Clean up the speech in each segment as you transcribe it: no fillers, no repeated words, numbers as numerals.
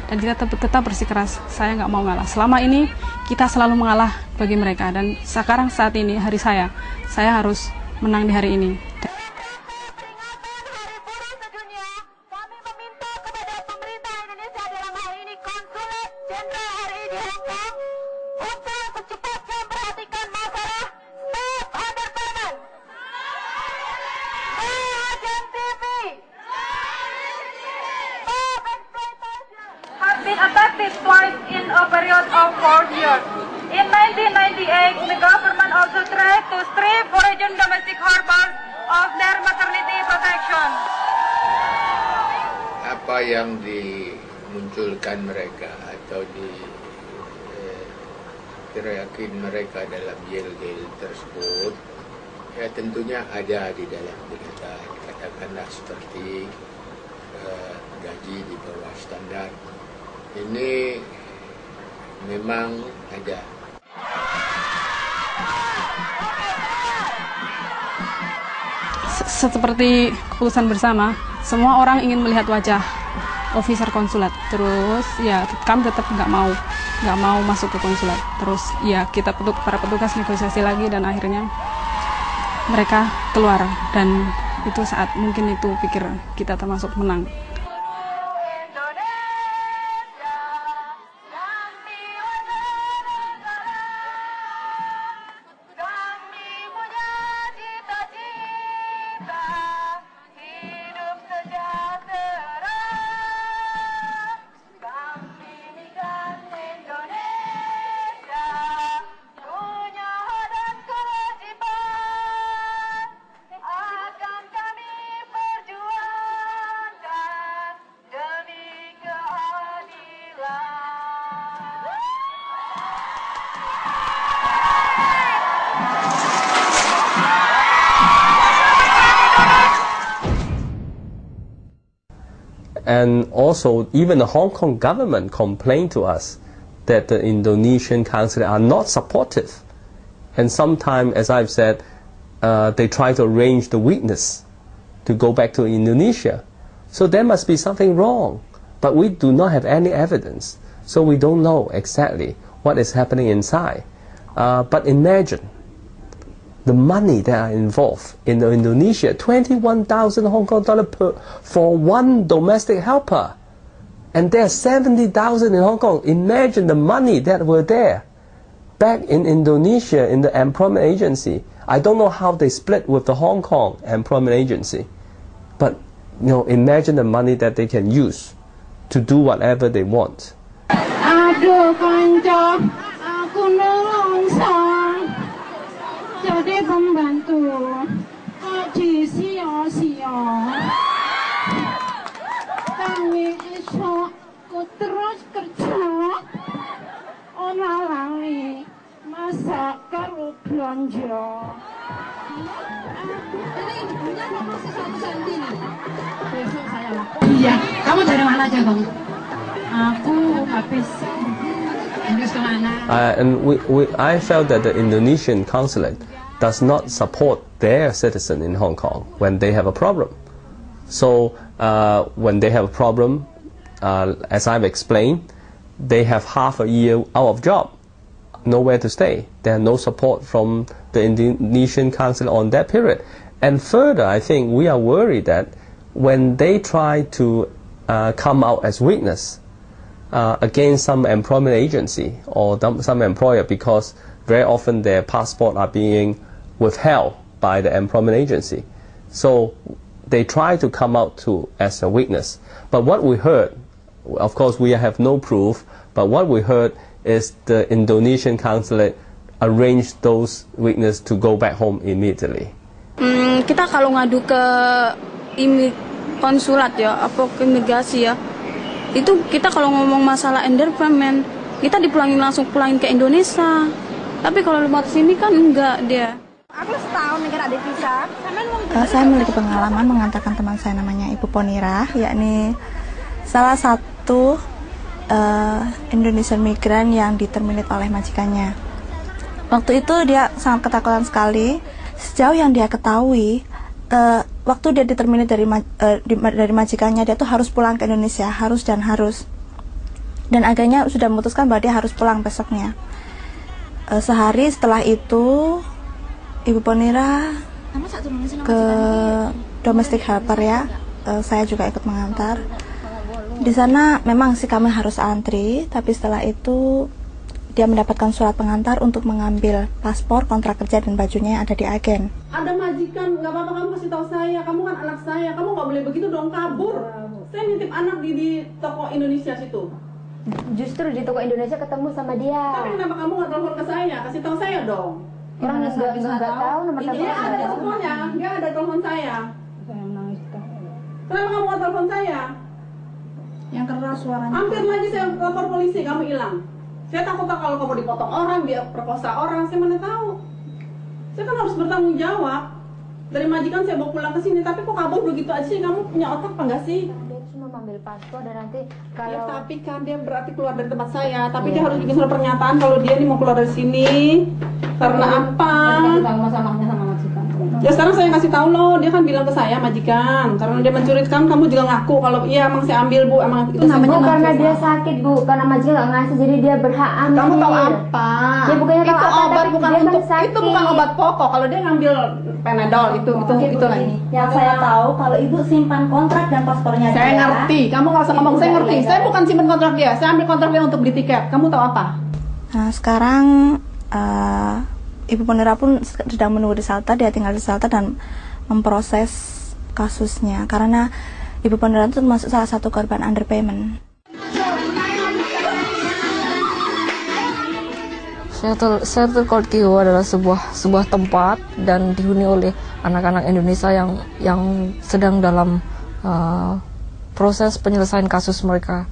dan kita tetap bersikeras. Saya nggak mau ngalah. Selama ini kita selalu mengalah bagi mereka, dan sekarang saat ini hari saya harus menang di hari ini. Affected twice in a period of 4 years. In 1998, the government also tried to strip foreign domestic harbors of their maternity protection. Apa yang dimunculkan mereka atau teriakin mereka dalam yel-yel tersebut, ya tentunya ada di dalam berita, katakanlah seperti gaji di bawah standar. Ini memang ada. Seperti keputusan bersama, semua orang ingin melihat wajah officer konsulat. Terus ya kami tetap nggak mau masuk ke konsulat. Terus ya kita para petugas negosiasi lagi, dan akhirnya mereka keluar, dan itu saat mungkin itu pikir kita termasuk menang. And also, even the Hong Kong government complained to us that the Indonesian consulate are not supportive. And sometimes, as I've said, they try to arrange the witness to go back to Indonesia. So there must be something wrong. But we do not have any evidence. So we don't know exactly what is happening inside. But imagine the money that are involved in Indonesia, 21,000 Hong Kong dollar for one domestic helper. And there are 70,000 in Hong Kong. Imagine the money that were there back in Indonesia in the employment agency. I don't know how they split with the Hong Kong employment agency. But imagine the money that they can use to do whatever they want. Aduh kanca, aku nelongso. Jadi pembantu kok sia-sia. Tangi esok ku terus kerja, ora lali masak karo belanja. Ini ibunya masih 1 cm nih. Besok saya lah. Iya, kamu dari mana aja bang? Aku habis. And I felt that the Indonesian consulate does not support their citizen in Hong Kong when they have a problem. So when they have a problem, as I've explained, they have half a year out of job, nowhere to stay. There are no support from the Indonesian consulate on that period. And further, I think we are worried that when they try to come out as witness against some employment agency or some employer, because very often their passport are being withheld by the employment agency. So they try to come out as a witness. But what we heard, of course we have no proof, but what we heard is the Indonesian consulate arranged those witnesses to go back home immediately. Kita kalau ngadu ke konsulat ya, apa ke imigrasi ya, itu kita kalau ngomong masalah enderment, kita langsung pulangin ke Indonesia. Tapi kalau lewat sini kan enggak dia. Aku setahun negara ada visa. Saya memiliki pengalaman mengantarkan teman saya namanya Ibu Ponira, yakni salah satu Indonesian migran yang diterminate oleh majikannya. Waktu itu dia sangat ketakutan sekali. Sejauh yang dia ketahui, waktu dia diterminate dari majikannya, dia tuh harus pulang ke Indonesia, harus. dan agennya sudah memutuskan bahwa dia harus pulang besoknya. Sehari setelah itu Ibu Ponira ke domestic helper ya, saya juga ikut mengantar. Di sana memang sih kami harus antri, tapi setelah itu dia mendapatkan surat pengantar untuk mengambil paspor, kontrak kerja, dan bajunya yang ada di agen. Ada majikan, nggak apa-apa kamu kasih tahu saya, kamu kan anak saya, kamu nggak boleh begitu dong, kabur. Saya nitip anak di toko Indonesia situ. Justru di toko Indonesia ketemu sama dia. Tapi kenapa kamu nggak telepon ke saya? Kasih tahu saya dong. Orang nggak tahu nomor telepon. Dia ada teleponnya, dia ada telepon saya. Kenapa kamu nggak telepon saya? Yang keras suaranya. Hampir lagi saya lapor polisi, kamu hilang. Saya takut kalau kamu dipotong orang, dia perkosa orang, saya mana tahu. Saya kan harus bertanggung jawab. Dari majikan saya bawa pulang ke sini, tapi kok kabur begitu aja sih? Kamu punya otak apa enggak sih? Dia cuma ambil paspor dan nanti kalau Ya, tapi kan dia berarti keluar dari tempat saya, tapi dia harus bikin surat pernyataan kalau dia ini mau keluar dari sini. Karena apa? Masalahnya sama majikan. Ya sekarang saya kasih tahu loh, dia kan bilang ke saya majikan, karena dia mencuri kan kamu juga ngaku kalau iya emang saya ambil Bu, emang itu namanya karena dia sakit Bu, karena majikan nggak ngasih jadi dia berhak ambil. Kamu tahu apa? Ya bukannya tahu itu apa, obat tapi bukan dia untuk kan sakit. itu bukan obat pokok. Kalau dia ngambil Panadol itu lagi. Yang saya tahu kalau Ibu simpan kontrak dan paspornya Saya dia, ngerti, kamu nggak usah ngomong, saya ngerti. Saya bukan simpen kontrak dia, saya ambil kontrak dia untuk beli tiket. Kamu tahu apa? Nah sekarang Ibu Ponira pun sedang menunggu di shelter, dia tinggal di shelter dan memproses kasusnya karena Ibu Ponira itu termasuk salah satu korban underpayment. Shelter Court Kio adalah sebuah tempat dan dihuni oleh anak-anak Indonesia yang sedang dalam proses penyelesaian kasus mereka.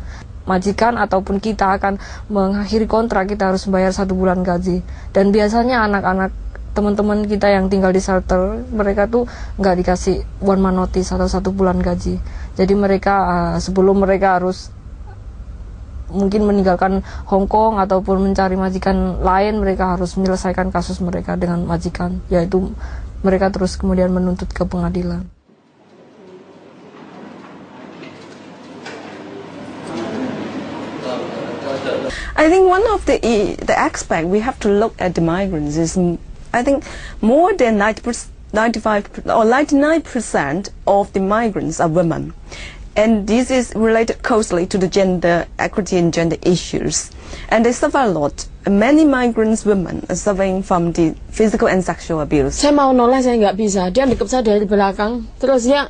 Majikan ataupun kita akan mengakhiri kontrak, kita harus bayar 1 bulan gaji. Dan biasanya anak-anak teman-teman kita yang tinggal di shelter, mereka tuh nggak dikasih 1 month notice atau 1 bulan gaji. Jadi mereka sebelum mereka harus mungkin meninggalkan Hong Kong ataupun mencari majikan lain, mereka harus menyelesaikan kasus mereka dengan majikan, yaitu mereka terus kemudian menuntut ke pengadilan. I think one of the aspect we have to look at the migrants is, I think more than 95 or 99% of the migrants are women, and this is related closely to the gender equity and gender issues, and they suffer a lot. Many migrants women are suffering from the physical and sexual abuse. Saya mau noleh, saya nggak bisa. Dia dekap saya dari belakang, terus dia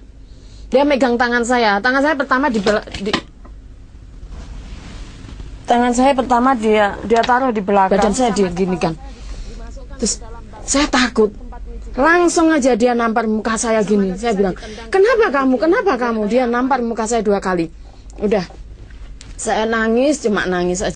megang tangan saya. Tangan saya pertama tangan saya pertama dia taruh di belakang. Badan saya diginikan. Terus saya takut. Langsung aja dia nampar muka saya gini. Saya bilang, kenapa kamu? Dia nampar muka saya 2 kali. Udah, saya nangis, cuma nangis aja.